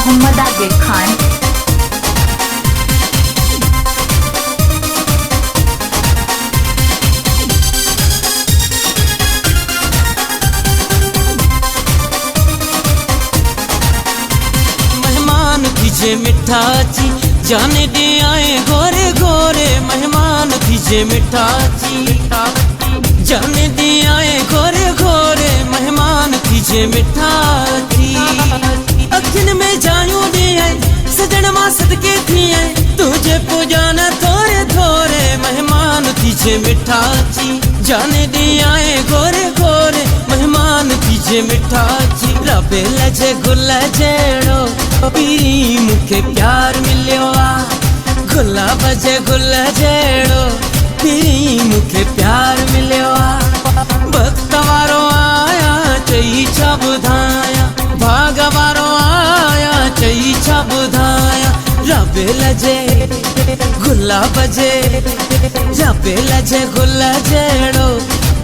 मोहम्मद आगे खान। मेहमान थीजे मिठा ची जाने दे आए गोरे गोरे। मेहमान थीजे मिठा ची जाने दे आए गोरे गोरे। मेहमान थीजे मिठा ची अखिन में जायूं दे आए सजन मां सदके थी आए तुझे पूजाना थोरे थोरे। मेहमान थीजे मिठा ची जाने दे आए गोरे गोरे। मेहमान थीजे मिठा ची रबे लजे गुल जेड़ो पीरी मुखे प्यार मिलियो आ। गुलाब जे गुल जेड़ो पीरी मुखे प्यार मिलियो आ। वक्त वारो आया चई छा बुधाया भाग वारो आया चई छा बुधाया। रबे लजे गुलाब जे रबे लजे गुल जेड़ो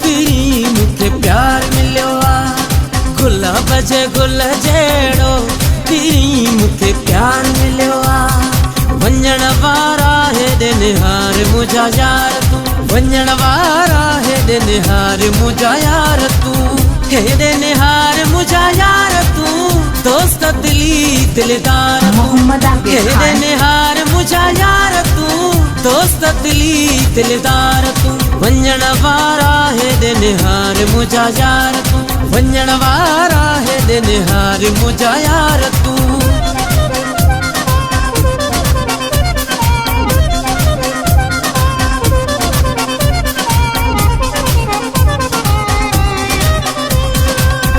पीरी मुखे प्यार मिलियो आ। गुलाब जे गुल जेड़ो पीरी मुखे प्यार मिलियो आ। वंजण वारा हेॾे निहार मुझा यार तू। वंजण वारा हेॾे निहार मुझा यार तू। हेॾे निहार मुझा यार तू दोस्त दिली दिलदार मोहम्मद आगे हेॾे खान। निहार मुझा यार तू दोस्त दिली दिलदार तू। वंजण वारा हेॾे निहार मुझा यार तू। वंजण वारा हेॾे निहार मुझा यार तू।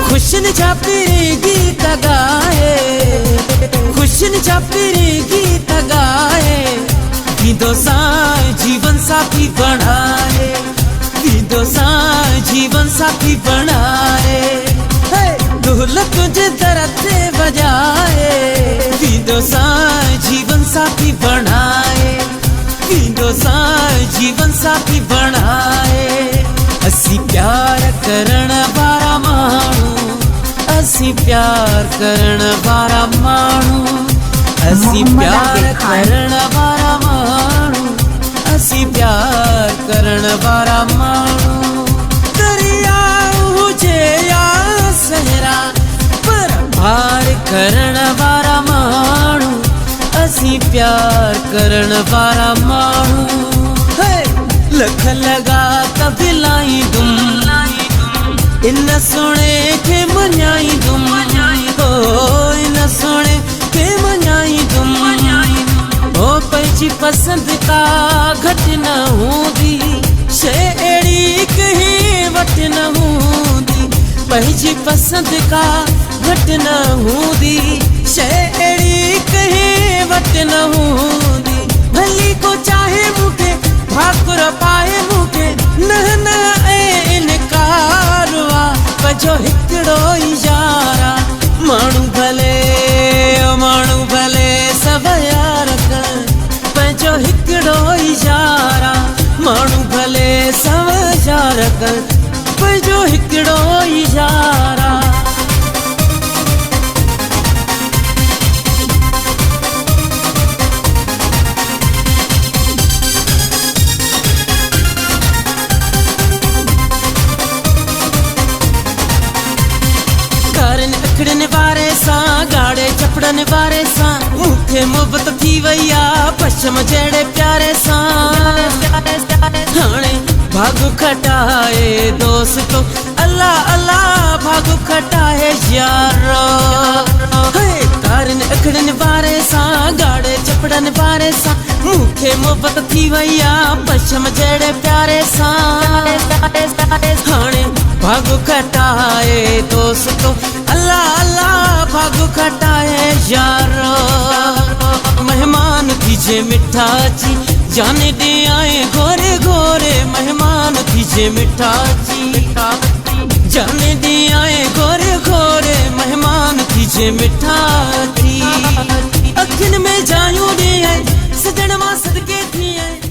खुशन छापरी गीत गाए खुशन छापरी गीत गाए। गीदो सां जीवन साथी बनाए गीदो सां जीवन साथी बनाए। ढोल तुझे दरते बजाए गीदो सां जीवन साथी बनाए गीदो सां जीवन साथी बनाए। असी प्यार करण वारा माण्हू असी प्यार करण वारा माण्हू असी प्यार करण वारा माण्हू असी प्यार करण वारा माण्हू। दरिया हुजे या सहरा पर पार करण वारा माण्हू असी प्यार करण वारा माण्हू। लख लगा कबिलाई दुम इन सोने के मनाई दुम हो इन सोने के मनाई दुम। ओ पंहिंजी पसंद का घट न हूंदी शइ अहिड़ी कहीं वट न हूंदी। पंहिंजी पसंद का घट न हूंदी शइ अहिड़ी कहीं वट न हूंदी। भली को चाहे मूंखे भाकुर पाए मूंखे न न इनकार आ। पंहिंजो हिकिड़ो ई यारा माण्हू भले सभ यार कनि। पंहिंजो हिकिड़ो ई यारा माण्हू भले सभ यार कनि। पंहिंजो हिकिड़ो ई यारा अखड़न वारे सां गाड़े चपड़न वारे सां मूंखे मोहबत थी वई आ। पश्चिम जहिड़े प्यारे सां हाणे भागु खटाए दोस्तो अल्लाह अल्लाह भागु खटाए यारो। कारन अखड़न वारे सां गाड़े चपड़न वारे सां मूंखे मोहबत थी वई आ। पश्चिम जहिड़े प्यारे सां हाणे भागु खटाए दोस्तो अल्लाह अल्लाह भागु खटाए यारो। मेहमान थीजे मिठा ची जाने दे आए गोरे गोरे। मेहमान थीजे मिठा ची जाने दे आए गोरे गोरे। मेहमान थीजे मिठा ची अखिन में जायूं दे आए सजन मां सदके थी आए।